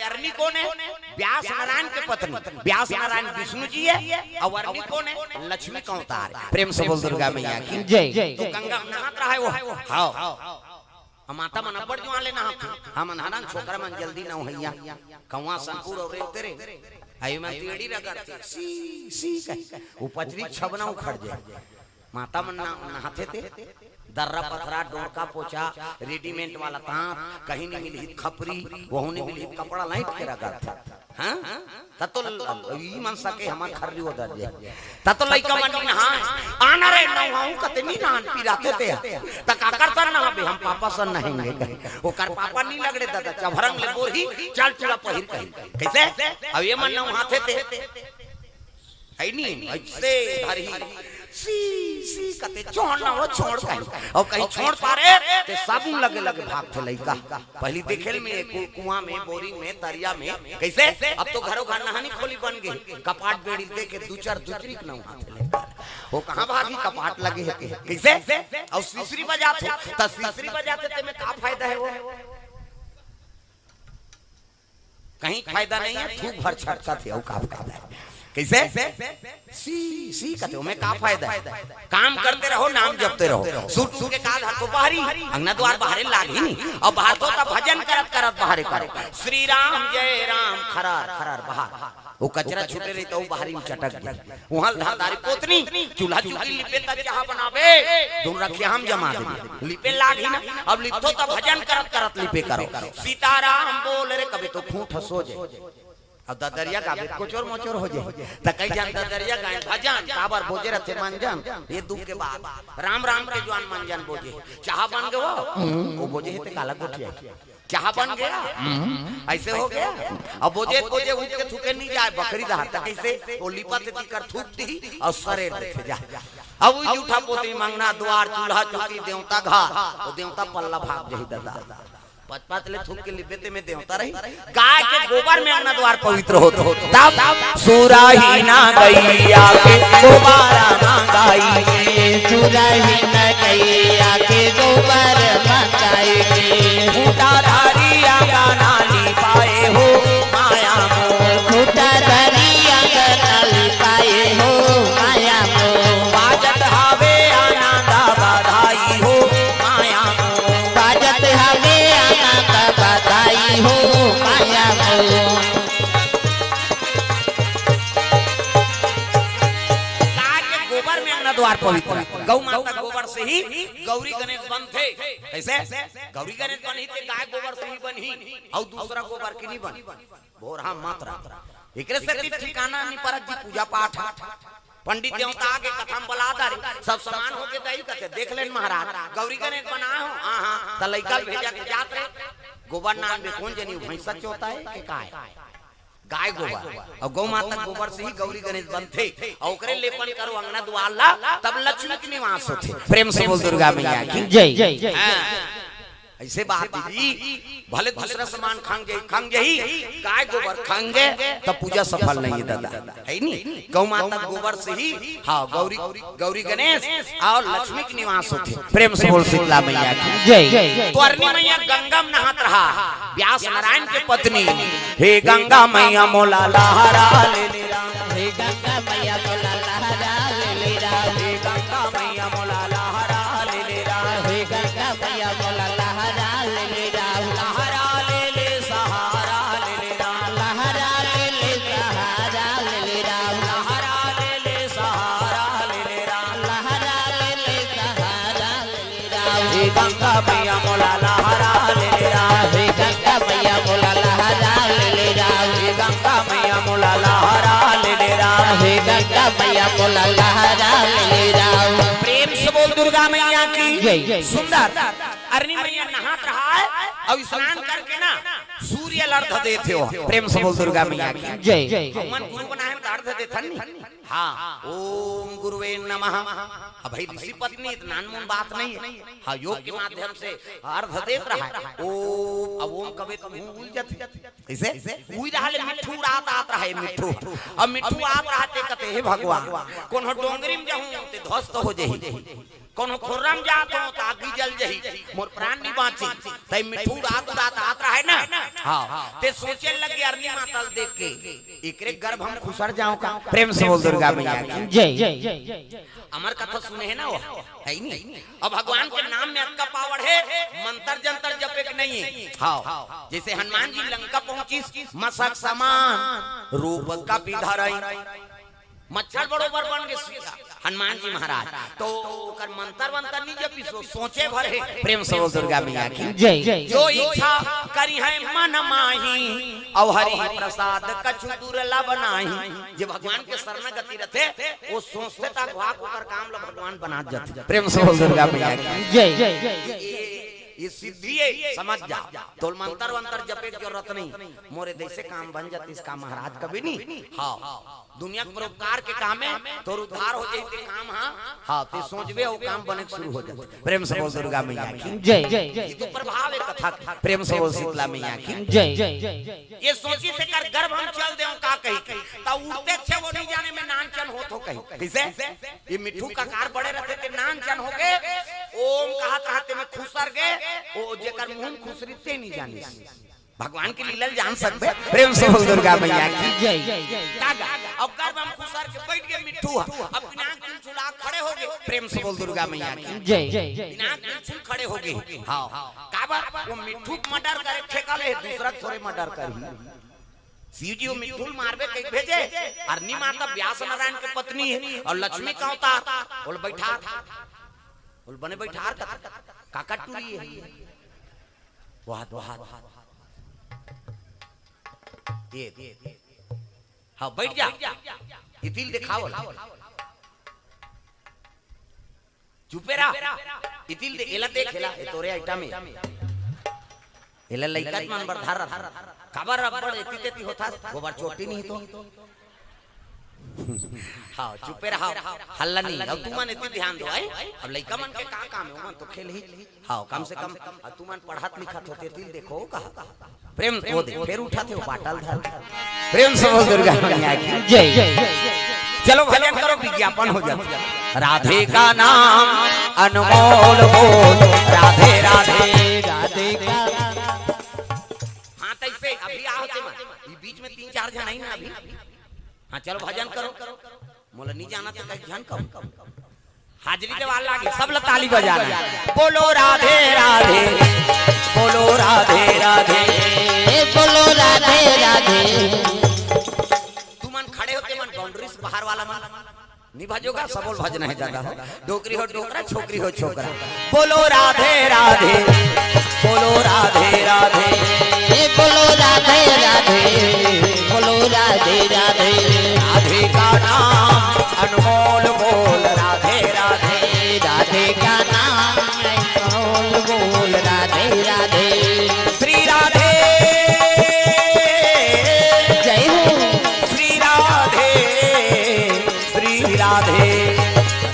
अरनी कौन है? व्यास नारायण के पत्नी। व्यास नारायण विष्णु जी है और अरनी कौन है? लक्ष्मी का अवतार। प्रेम से बोल दुर्गा मैया की जय। तो गंगा नहात रहा है वो। हाँ माता मन अब्बड़ जो आले नहा हम नहाना छोकरा मन जल्दी ना होइया कौवा संपूर और तेरे आई मैं तेड़ी रगड़ते सी सी कह उपचरी छबना उखड़ जाए। माता मन नहाते थे दर्रा पथरा डोरका पोछा रेडीमेड वाला तांत कहीं नहीं मिली खपरी वहु नहीं मिली कपड़ा लाइट के रगड़ते। हां ततो ई मन सके हमार खर्री उधर जे ततो लइका मन नहा आना रे नहाऊ कतनी नान पिराते थे त का करता ना बे हम पापा सन नहाएंगे ओकर पापा नहीं लगड़े दादा चभरंग ले बोरी चल चला पहिर कहीं कैसे अब ये मन नहाते थे है नहीं ऐसे धरी सी सी कते छोड़ना वो छोड़ कहीं और कहीं छोड़ पारे ते साबुन लगे लगे भागते लइका पहली देखेल में कुआं में बोरी में तरिया में कैसे अब तो घरों घर नहानी खोली बन गई कपाट बेड़ी दे के दो चार दूसरी के ना वो कहां भागी कपाट लगे है कैसे और तीसरी बजाते त तीसरी बजाते ते में का फायदा है वो कहीं फायदा नहीं है थूक भर छटका थे और का फायदा है कैसे सी सी कहते हो मैं का फायदा है काम करते रहो नाम जपते रहो सूट के काज हाथों बाहरी अंगना द्वार बाहर लागी नहीं और बाहर तो भजन करत करत बाहर करो श्री राम जय राम खरार खरार बाहर वो कचरा छूटे रही तो बाहरी में चटक गई वहां धारी पोतनी चूल्हा चुकी लिपे ता चाह बनावे दूर रखे हम जमा दे लिपे लागी ना अब लिपतो तो भजन करत करत लिपे करो सीताराम बोल रे कभी तो खूंट हंसो जाए अब ददरिया का कोचोर मोचोर हो जाए त कई जान ददरिया गाय भजन काबर बोजे रहते मंजन ये दुख के बाद राम राम के जवान मंजन बोजे चाह बन गयो वो बोजे हेते काला गोठिया चाह बन गया ऐसे हो गया अब बोजे बोजे उठ के थूके नहीं जाए बकरी दहार तक कैसे वो लिपा से कर थूकती और सरे देखे जा अब वो जूठा पोती मंगना द्वार चूल्हा चौकी देवता घाट वो देवता पल्ला भाग जही दादा पचपाच ले थूक के लिबेते में देवता रही गाय के गोबर में अंगना द्वार पवित्र होता तब सुराही ना गैया के गोबारा मंगाई सुराही ना गैया के गोबर मंगाई फूटा धारिया गाना ली पाए हो माया मोह फूटा धारिया गाना ली पाए हो माया मोह बाजत हावे आनंदा बधाई हो माया मोह बाजत हावे बधाई हो माया मोह गाय के गोबर में अंगना द्वार पवित्र गौ माता गोबर से ही गौरी गणेश बन थे ऐसे गौरी गणेश बनी थे गाय गोबर से ही बनी और दूसरा गोबर की नहीं बनी बोरहा मात्रा एकरे से ठिकाना नहीं परत जी पूजा पाठ पंडित देवता आगे कथम बलादार सब समान होके दही कहते देख लेन महाराज गौरी गणेश बना हो हां त लइका भेजा के जात रे गोबर नाम में कौन जनी भैंसा चोता है कि काय गाय गोबर और गौ माता गोबर से ही गौरी गणेश बनते और ओकरे लेपन करो अंगना द्वार ला तब लक्ष्मी के निवास होते। प्रेम से बोल दुर्गा मैया की जय। ऐसे बात जी भले दूसरा सामान खाएंगे ही गाय गोबर खाएंगे तब पूजा सफल नहीं है दादा है नहीं गौ माता गोबर से ही हाँ गौरी गणेश और लक्ष्मी के निवास होते। प्रेम से बोल शीतला मैया की जय। तो अरनी मैया गंगा में नहात रहा व्यास नारायण के पत्नी हे गंगा मैया मोला लहरा ले ले हे गंगा मैया मोला लहरा ले ले हे गंगा मैया मोला लहरा ले ले हे गंगा मैया मोला गंगा मैया मोला लहरा ले हे गंगा मैया मोला लहरा ले हे गंगा मैया मोला लहरा ले हे गंगा मैया मोला लहरा ले। प्रेम से बोल दुर्गा मैया की जय। सुंदर अरनी मैया नहात रहा है और स्नान करके ना सूर्य अर्घ देते हो। प्रेम से बोल दुर्गा मैया की जय। मन गुरु बनाए तो अर्घ देथन नहीं हाँ ओम गुरुवे नमः। अब भाई ऋषि पत्नी इतना अनमोल बात नहीं है हाँ योग के माध्यम से अर्घ देत रहा है ओम अब ओम कबे तो मुंह उल जाते ऐसे उई रहा ले मिठू रात आत रहा है मिठू अब मिठू आत रहते कहते हे भगवान कोन डोंगरी में जाऊं ते ध्वस्त हो जाई कोनो खुर्रम जात हो तो आगी जल जही मोर प्राण नहीं बाची तई मिठू रात रात आत रहा है ना। हां ते सोचे लगे अरनी माता देख के एकरे गर्भ हम खुसर जाऊं का। प्रेम से बोल दुर्गा मैया की जय। अमर कथा सुने है ना वो है ही नहीं। अब भगवान के नाम में अतका पावर है, मंत्र जंतर जपे के नहीं है। हाँ जैसे हनुमान जी लंका पहुंची मसक समान रूप का विधरई मच्छर बरोबर बन गए हनुमान जी महाराज तो कर मंत्र वंतर नहीं जपी सोचे भर है। प्रेम से बोल दुर्गा मैया की जय। जो इच्छा करी है मन माही और हरि प्रसाद कछु दुर्लभ नाही। जे भगवान के शरणागति रहते वो सोचते तक वाक होकर काम लो भगवान बना जाते। प्रेम से बोल दुर्गा मैया की जय। ये सिद्धि है समझ जा तो मंत्र वंतर जपे की जरूरत नहीं, मोरे देश काम बन जाती इसका महाराज कभी नहीं। हाँ दुनिया के परोपकार के काम है तो उद्धार हो जाते काम। हाँ तो सोचबे वो काम बने शुरू हो जाते। प्रेम से बोल दुर्गा मैया की जय। तो प्रभाव है कथा। प्रेम से बोल शीतला मैया की जय। ये सोची से कर गर्भ हम चल दे का कही ता उड़ते थे वो नहीं जाने में नानचन हो तो कही कैसे ये मिठू का कार बड़े रहते थे नानचन हो गए ओम कहा कहते में खुसर गए ओ जेकर मुंह खुसरीते नहीं जाने भगवान की लीला जान सकते। प्रेम से बोल दुर्गा मैया की जय। अब गर्भ हम खुसर के बैठ गए मिठू अब पिनाक चुला खड़े हो गए। प्रेम से बोल दुर्गा मैया की जय। पिनाक चुल खड़े हो गए। हां काबा वो मिठू मर्डर करे ठेका ले दूसरा थोड़े मर्डर करी शिव जी वो मिठू मारबे कहीं भेजे अरनी माता व्यास नारायण की पत्नी है और लक्ष्मी का अवतार बोल बैठा बोल बने बैठा काका टूरी है वाह वाह ये हाँ बैठ जा ये दिल दिखाओ चुपे रहा ये दिल दे एला देख एला ये तोरे आइटम में एला लइका मन बरधार काबर रबड़ एती होता गोबर चोटी नहीं तो हाँ चुपे रहा हल्ला नहीं। अब तू मन इतनी ध्यान दो अब लइका मन के का काम है मन तो खेल ही। हाँ कम से कम तू मन पढ़त लिखत होते दिल देखो कहा प्रेम को दे फिर उठाते हो बाटल धर। प्रेम से बोल दुर्गा मैया की जय। चलो भजन करो विज्ञापन हो जाता। राधे का नाम अनमोल बोल राधे राधे राधे का। हाँ तैसे अभी आओ बीच में 3-4 जन आई ना अभी। हाँ चलो भजन करो मोला नहीं जाना तो कहीं ध्यान करो हाजरी देवाल लागे सब लोग ताली बजाना बोलो राधे राधे बोलो राधे राधे बोलो राधे राधे। तू मन खड़े होते मन बाउंड्री से बाहर वाला मन नहीं भजोगा सबोल भजना है ज्यादा हो डोकरी हो डोकरा छोकरी हो छोकरा। बोलो राधे राधे बोलो राधे राधे बोलो राधे राधे बोलो राधे राधे। राधे का नाम अनमोल बोल राधे राधे राधे का नाम अनमोल बोल राधे राधे। श्री राधे जय हो श्री राधे श्री राधे।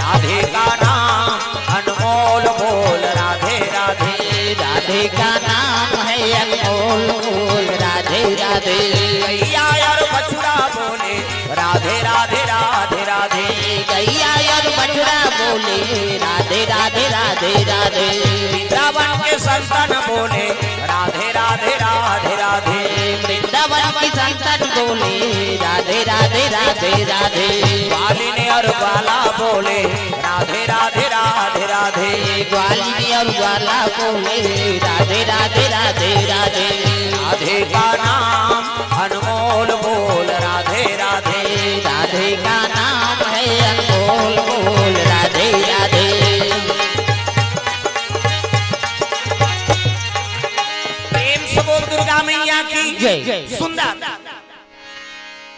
राधे का नाम अनमोल बोल राधे राधे राधे का नाम है अनमोल बोल राधे राधे। गैया और बछड़ा बोले राधे राधे राधे राधे गैया और बछड़ा बोले राधे राधे राधे राधे। वृंदावन के संतन बोले राधे राधे राधे राधे वृंदावन की संतन बोले राधे राधे राधे राधे। ग्वालिनी और ग्वाला बोले राधे राधे राधे राधे ग्वालिनी और ग्वाला बोले राधे राधे राधे राधे। राधे का नाम अनमोल बोल राधे राधे राधे का नाम है अनमोल बोल राधे राधे। प्रेम से बोल दुर्गा मैया की जय। सुंदर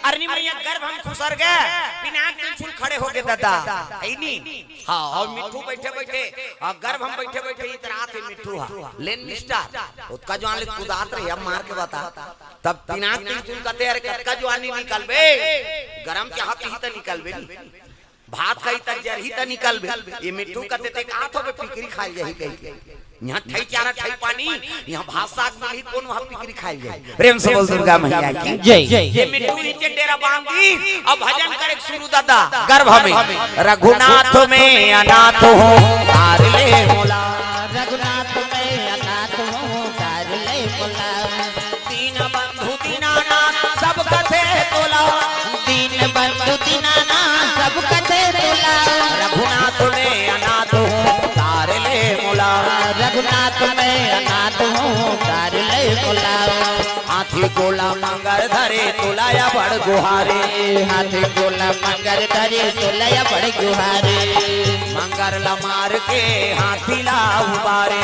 अरनी मैया गर्भ हम खुसर गए पिनाक चुल खड़े हो गए दादा है नहीं। हाँ और मिठू बैठे बैठे और गर्भ हम बैठे बैठे इतना थे मिठू लेन निष्ठा उसका जो आने कुदात रही अब मार के बता तब पिनाक चुल कहते अरे कटका जो आनी निकल बे गरम चाहत ही तो निकल बे भात कही तक जर ही तो निकल बे। ये मिठू कहते थे कहा तो पिकरी खाई जाही कही यहाँ ठई चारा ठई पानी, यहाँ भाषा में कौन वहाँ बिक्री खाई जाए। प्रेम से बोल दुर्गा मैया की जय। ये मिट्टू नीचे डेरा बांधी अब भजन करे शुरू दादा गर्भ में। रघुनाथ में अनाथ हूँ तार ले मोला, रघुनाथ में अनाथ हूँ तार ले मोला। दीन बंधु दीनानाथ सब कथे तोला, दीन बंधु दीनानाथ सब कथे तोला। रघुनाथ में अनाथ हूँ तार ले मोला, रघुनाथ में अनाथ हूँ तार ले मोला। हाथी गोला मंगर धरे तोलाया बड़ गुहारे, हाथी गोला मंगर धरे तोलाया बड़ गुहारे। मंगर ला मार के हाथी ला उबारे,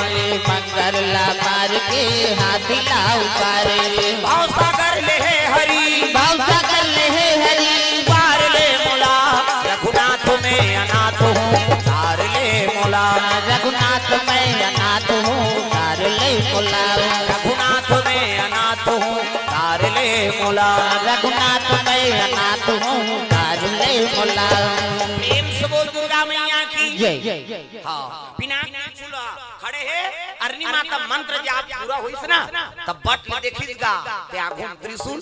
मंगर ला मार के हाथी ला उबारे। भाव सागर ले हरी, भाव सागर ले हरी पार ले मोला। रघुनाथ में अनाथ हूँ तार ले मोला, रघुनाथ में अनाथ हूँ तार ले मोला। रघुनाथ में अनाथ हूँ तार ले मोला, रघुनाथ में अनाथ हूँ तार ले मोला। प्रेम से बोल दुर्गा मैया की जय। हाँ बिना चूल्हा खड़े है अरनी माता मंत्र जाप पूरा होइस ना तब बट देखिएगा ते आगु त्रिशूल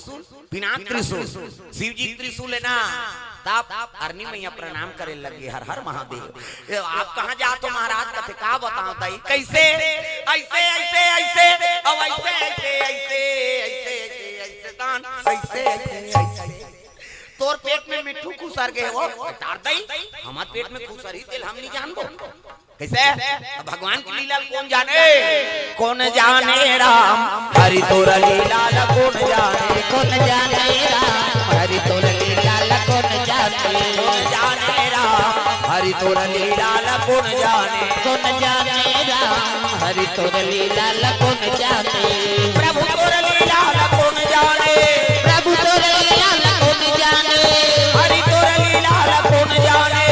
बिना त्रिशूल शिव जी त्रिशूल है ना तब अरनी मैया प्रणाम करे लगे हर हर महादेव। आप कहाँ जा तो महाराज कथे का बताओ ताई कैसे ऐसे ऐसे ऐसे अब ऐसे ऐसे ऐसे ऐसे ऐसे दान ऐसे ऐसे तोर पेट में मिट्टू खुसर गए हो तार दई हमार पेट में खुसर ही तेल हम नहीं जानबो कैसे। भगवान की लीला कौन जाने राम हरि तोर लीला कौन जाने, कौन जाने राम हरि तोर लीला कौन जाने राम हरि तोर लीला कौन जाने, कौन जाने राम हरि तोर लीला कौन जाने। प्रभु तोर लीला कौन जाने, प्रभु तोर लीला कौन जाने। हरि तोर लीला कौन जाने,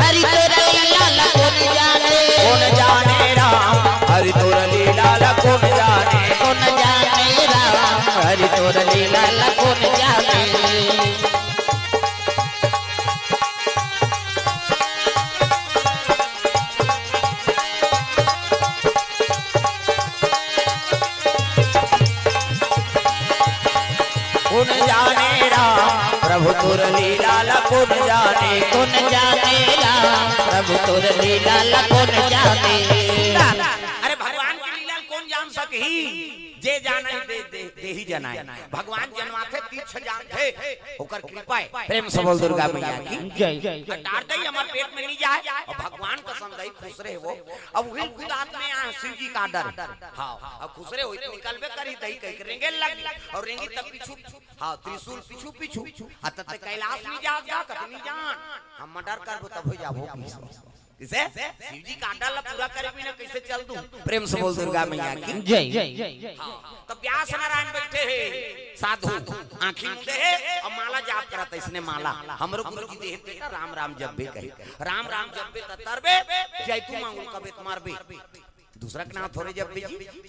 हरि तोर लीला कौन जाने। कौन जाने राम हरि तोर लीला कौन जाने, कौन जाने राम हरि तोर लीला कौन जाने। कौन जाने राम प्रभु तोर लीला कौन जाने, कौन जाने राम प्रभु तोर लीला कौन जाने। अरे भगवान की लीला कौन जान सके जे जाना दे ही जाना है। भगवान जन्माथे तीर्थ जान थे होकर कृपा है। प्रेम से बोल दुर्गा मैया की जय। डार दई हमारे पेट में नहीं जाए और भगवान कसम दई खुश रहे वो अब वही खुद आत्मा यहाँ शिव जी का डर। हाँ अब खुश रहे हो निकलबे करी दई कह रेंगे लग और रेंगी तब पीछू हाँ त्रिशूल पीछू पीछू तब कैलाश नहीं जा कतनी जान हम डर कर तब हो जाबो किसे शिव जी का डाला पूरा करे बिना कैसे चल दूं। प्रेम से बोल दुर्गा मैया की जय। तब व्यास नारायण बैठे हैं साधु आंखी मुदे है और माला जाप करता इसने माला हमरो गुरु जी देह बेटा राम राम जब्बे कहे राम राम जब्बे ततरबे जैतू मांगू कबे तुम्हारे दूसरा के नाम थोड़े जब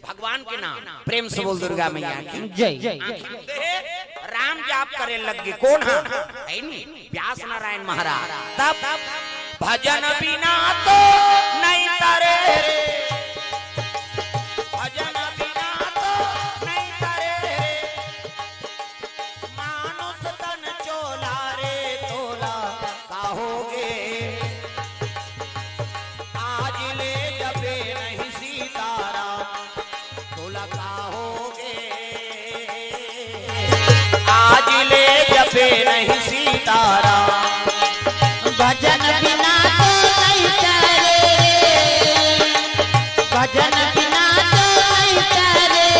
भगवान के नाम। प्रेम से बोल दुर्गा मैया की जय। राम जाप करे लगे कौन है नहीं व्यास नारायण महाराज। तब भजन बिना तो नहीं करे, भजन बिना तो नहीं करे, मानुष तन चोला रे तोला कहोगे, आज ले जबे नहीं सीताराम तोला कहोगे, आज ले जबे नहीं सीताराम। भजन बिना तो नहीं चले, भजन बिना तो नहीं चले,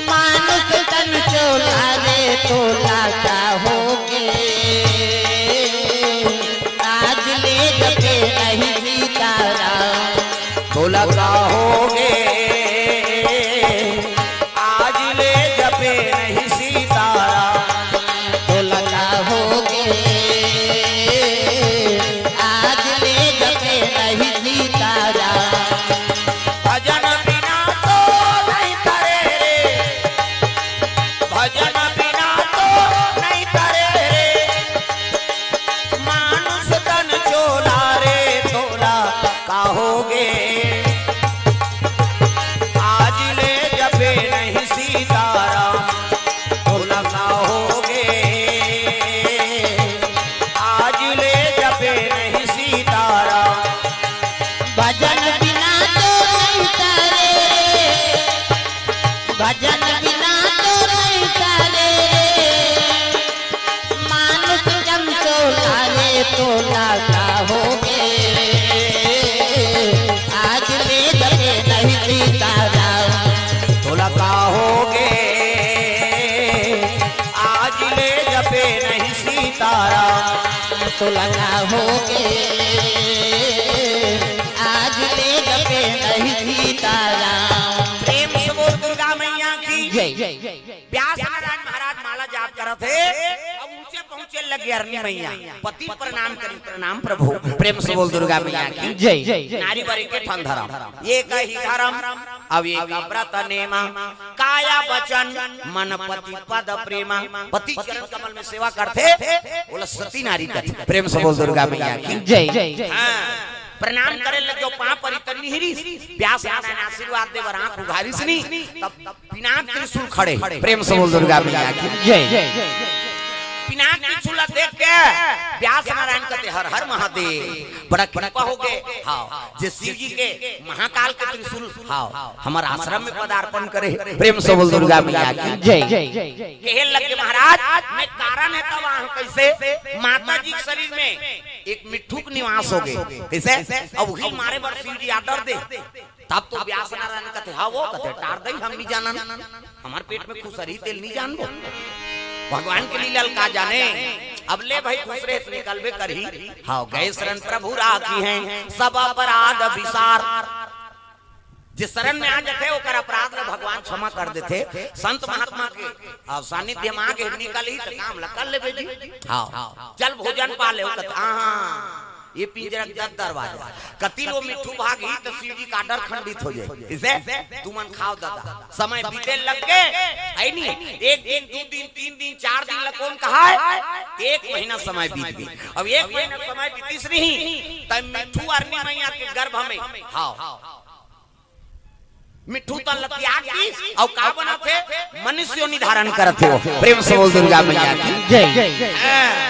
मानुष तन चोला रे तोला कहोगे, आज ले जबे नहीं सीताराम तोला कहोगे, आज ले जबे नहीं सीताराम तोला कहोगे, आज ले जबे नहीं सीताराम। भजन बिना तो नहीं करे रे, भजन बिना तो नहीं करे रे, मानुष तन चोला रे तोला कहोगे, तुलना हो गए आज ले जबे नहीं सीतारा। प्रेम से बोल दुर्गा मैया की जय जय व्यास नारायण महाराज माला जाप करत थे, अब ऊंचे पहुंचे लगे अरनी मैया, पति प्रणाम करी, प्रणाम प्रभु। प्रेम से बोल दुर्गा मैया की जय जय। नारी बरी के ठन धरम ये कही धरम अब एक व्रत नेमा काया वचन मन पति पद प्रेमा। पति चरण कमल में सेवा करते बोला सती नारी करती। प्रेम से बोल दुर्गा मैया की जय जय। प्रणाम करे लगे पांव परी तन्नी हिरी व्यास नारायण आशीर्वाद देवर आंख उघारी सनी तब पिनाक त्रिशूल खड़े। प्रेम से बोल दुर्गा मैया की जय जय। पिनाक त्रिशूल देख के व्यास नारायण कहते हर हर महादेव बड़ा कृपा हो गए। हाँ जे शिव जी के महाकाल के त्रिशूल हाँ हमारे आश्रम में पदार्पण करे। प्रेम से बोल दुर्गा मैया की जय जय। कहे लगे महाराज में कारण है तब वहां कैसे माता जी के शरीर में एक मिट्ठू के निवास हो गए कैसे अब वही मारे बड़ शिव जी आदर दे तब तो व्यास नारायण कहते हाँ वो कहते टार दई हम नहीं जाना हमारे पेट में खुसरी तेल नहीं जान दो भगवान के लीला का जाने। अब ले भाई खुश रहे निकलबे करी हाँ गए शरण प्रभु राखी हैं सब अपराध विसार। जिस शरण में आ जाते ओकर अपराध में भगवान क्षमा कर देते। संत महात्मा के अब सानिध्य में आके निकल ही तो काम कर ले बेटी हाँ चल भोजन पा ले हाँ ये पिंजरा दर दरवाजा कतिल वो मिट्ठू भागी तो शिव जी का डर खंडित हो जाए। इसे तू मन खाओ दादा समय बीते लग गए है नहीं एक दिन दो दिन तीन दिन चार दिन लग कौन कहा है एक महीना समय बीत गई। अब एक महीना समय बीतीस नहीं तब मिट्ठू अरनी मैया के गर्भ में हाँ मिट्ठू तो त्याग की और का बना थे मनुष्य निर्धारण करते हो। प्रेम से बोल दुर्गा मैया की जय जय।